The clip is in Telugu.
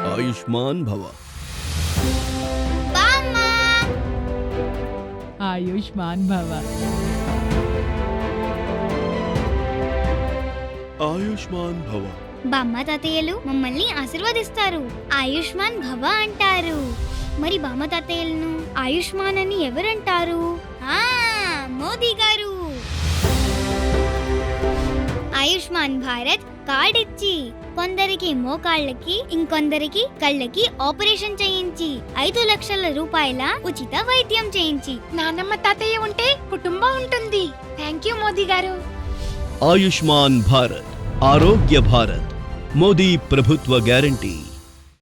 ఆయుష్మాన్ భవ. బామ్మా ఆయుష్మాన్ భవ. ఆయుష్మాన్ భవ. బామ్మ తాతయ్యలు మమ్మల్ని ఆశీర్వదిస్తారు, ఆయుష్మాన్ భవ అంటారు. మరి బామ్మ తాతయ్యలను ఆయుష్మాన్ అని ఎవరంటారు? మోదీ గారు. ఆయుష్మాన్ భారత్ కార్డ్ ఇచ్చి కొందరికి మోకాళ్ళకి ఇంకొందరికి కళ్ళకి ఆపరేషన్ చేయించి 5 లక్షల రూపాయల ఉచిత వైద్యం చేయించి. నానమ్మ తాతయ్య ఉంటే కుటుంబం ఉంటుంది. థ్యాంక్ యూ మోదీ గారు. ఆయుష్మాన్ భారత్, ఆరోగ్య భారత్, మోదీ ప్రభుత్వ గ్యారంటీ.